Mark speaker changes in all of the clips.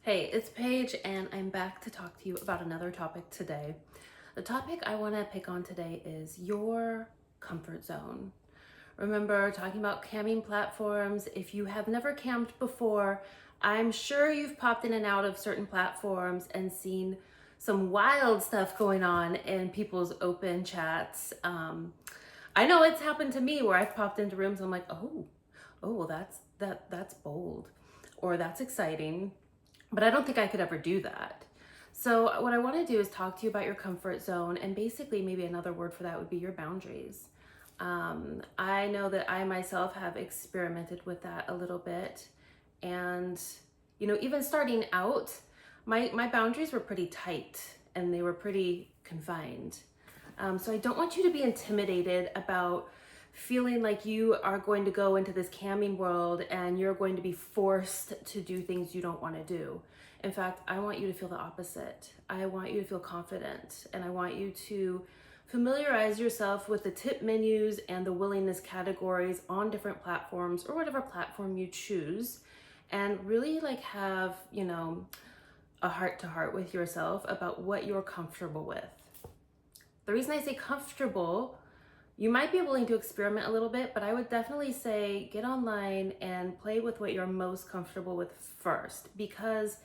Speaker 1: Hey, it's Paige, and I'm back to talk to you about another topic today. The topic I want to pick on today is your comfort zone. Remember, talking about camming platforms. If you have never camped before, I'm sure you've popped in and out of certain platforms and seen some wild stuff going on in people's open chats. I know it's happened to me where I've popped into rooms and I'm like, well, that's bold, or that's exciting, but I don't think I could ever do that. So what I want to do is talk to you about your comfort zone, and basically maybe another word for that would be your boundaries. I know that I myself have experimented with that a little bit, and even starting out, my boundaries were pretty tight and they were pretty confined. So I don't want you to be intimidated about feeling like you are going to go into this camming world and you're going to be forced to do things you don't want to do. In fact, I want you to feel the opposite. I want you to feel confident, and I want you to familiarize yourself with the tip menus and the willingness categories on different platforms, or whatever platform you choose, and really have, a heart to heart with yourself about what you're comfortable with. The reason I say comfortable, you might be willing to experiment a little bit, but I would definitely say get online and play with what you're most comfortable with first. Because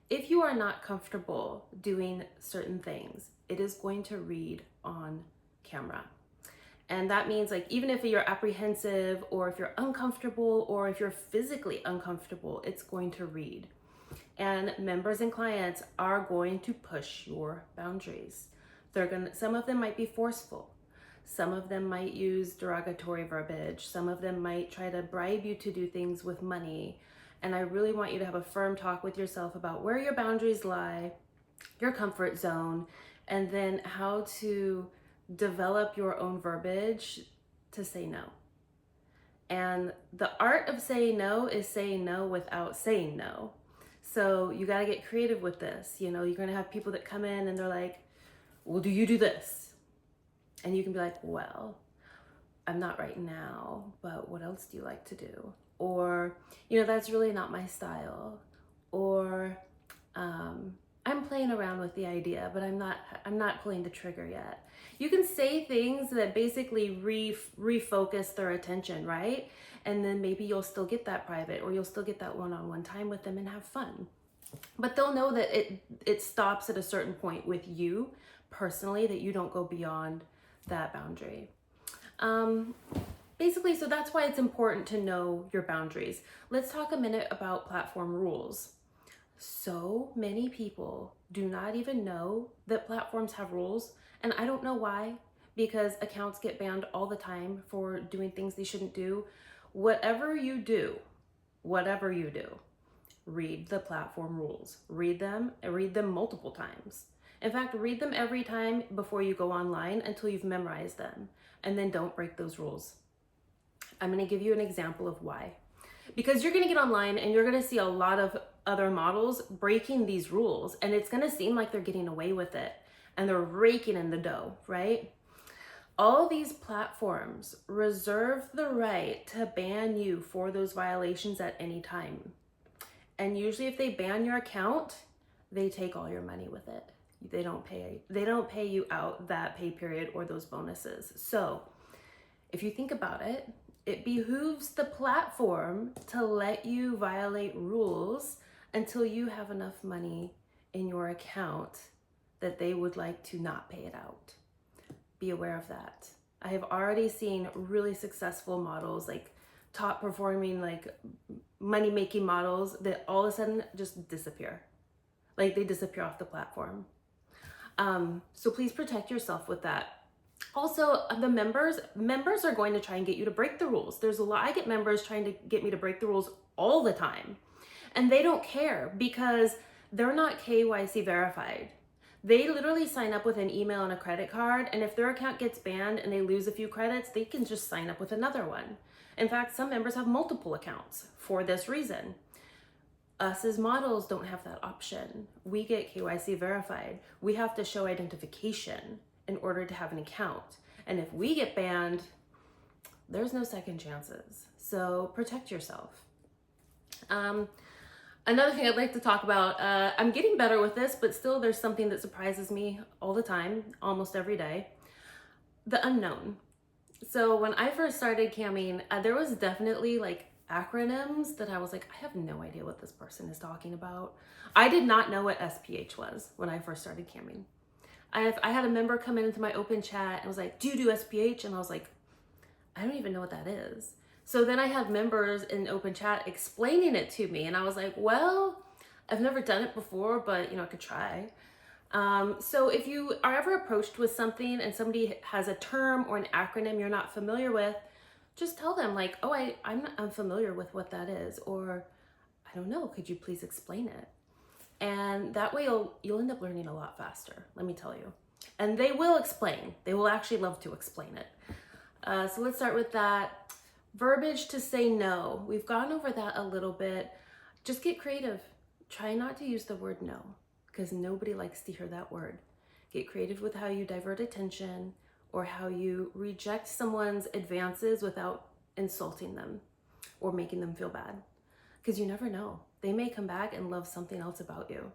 Speaker 1: if you are not comfortable doing certain things, it is going to read on camera. And that means, even if you're apprehensive, or if you're uncomfortable, or if you're physically uncomfortable, it's going to read. And members and clients are going to push your boundaries. Some of them might be forceful. Some of them might use derogatory verbiage. Some of them might try to bribe you to do things with money. And I really want you to have a firm talk with yourself about where your boundaries lie, your comfort zone, and then how to develop your own verbiage to say no. And the art of saying no is saying no without saying no. So you got to get creative with this. You're going to have people that come in and they're like, well, do you do this? And you can be like, well, I'm not right now, but what else do you like to do? Or, that's really not my style. Or, I'm playing around with the idea, but I'm not pulling the trigger yet. You can say things that basically refocus their attention, right? And then maybe you'll still get that private, or you'll still get that one-on-one time with them and have fun. But they'll know that it stops at a certain point with you personally, that you don't go beyond that boundary. Basically, so that's why it's important to know your boundaries. Let's talk a minute about platform rules. So many people do not even know that platforms have rules, and I don't know why, because accounts get banned all the time for doing things they shouldn't do. Whatever you do, read the platform rules. Read them multiple times. In fact, read them every time before you go online until you've memorized them, and then don't break those rules. I'm going to give you an example of why. Because you're going to get online and you're going to see a lot of other models breaking these rules, and it's going to seem like they're getting away with it and they're raking in the dough, right? All these platforms reserve the right to ban you for those violations at any time. And usually if they ban your account, they take all your money with it. They don't pay you out that pay period or those bonuses. So if you think about it, it behooves the platform to let you violate rules until you have enough money in your account that they would like to not pay it out. Be aware of that. I have already seen really successful models, top performing, money making models, that all of a sudden just disappear. They disappear off the platform. So please protect yourself with that. Also, the members are going to try and get you to break the rules. I get members trying to get me to break the rules all the time, and they don't care because they're not KYC verified. They literally sign up with an email and a credit card, and if their account gets banned and they lose a few credits, they can just sign up with another one. In fact, some members have multiple accounts for this reason. Us as models don't have that option. We get KYC verified. We have to show identification in order to have an account. And if we get banned, there's no second chances. So protect yourself. Another thing I'd like to talk about, I'm getting better with this, but still there's something that surprises me all the time, almost every day. The unknown. So when I first started camming, there was definitely like acronyms that I was like, I have no idea what this person is talking about. I did not know what SPH was when I first started camming. I had a member come into my open chat and was like, do you do SPH? And I was like, I don't even know what that is. So then I had members in open chat explaining it to me, and I was like, well, I've never done it before, but I could try. So if you are ever approached with something and somebody has a term or an acronym you're not familiar with, just tell them like, oh, I'm unfamiliar with what that is, or I don't know, could you please explain it? And that way you'll end up learning a lot faster, let me tell you. And they will explain. They will actually love to explain it. So let's start with that. Verbiage to say no. We've gone over that a little bit. Just get creative. Try not to use the word no, because nobody likes to hear that word. Get creative with how you divert attention or how you reject someone's advances without insulting them or making them feel bad. Because you never know. They may come back and love something else about you.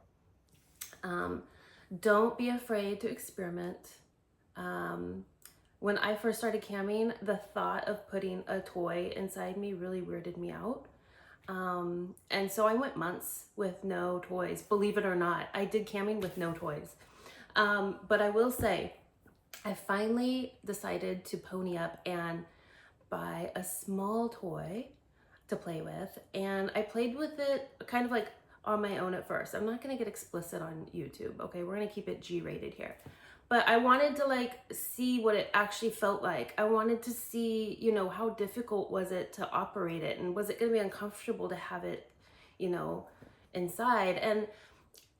Speaker 1: Don't be afraid to experiment. When I first started camming, the thought of putting a toy inside me really weirded me out. And so I went months with no toys. Believe it or not, I did camming with no toys. But I will say, I finally decided to pony up and buy a small toy to play with. And I played with it kind of like on my own at first. I'm not gonna get explicit on YouTube, okay? We're gonna keep it G-rated here. But I wanted to like see what it actually felt like. I wanted to see, how difficult was it to operate it, and was it gonna be uncomfortable to have it, inside.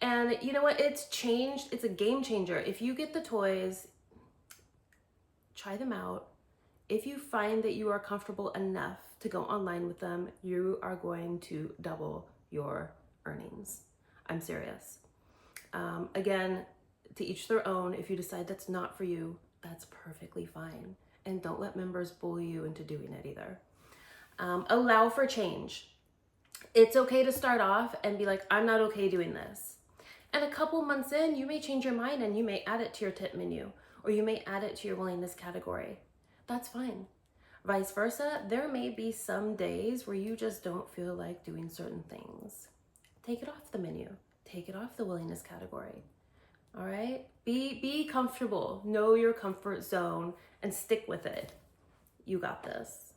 Speaker 1: And you know what, it's changed. It's a game changer. If you get the toys, try them out. If you find that you are comfortable enough to go online with them, you are going to double your earnings. I'm serious. Again, to each their own. If you decide that's not for you, that's perfectly fine. And don't let members bully you into doing it either. Allow for change. It's okay to start off and be like, I'm not okay doing this. And a couple months in, you may change your mind and you may add it to your tip menu, or you may add it to your willingness category. That's fine. Vice versa, there may be some days where you just don't feel like doing certain things. Take it off the menu. Take it off the willingness category. All right? Be comfortable. Know your comfort zone and stick with it. You got this.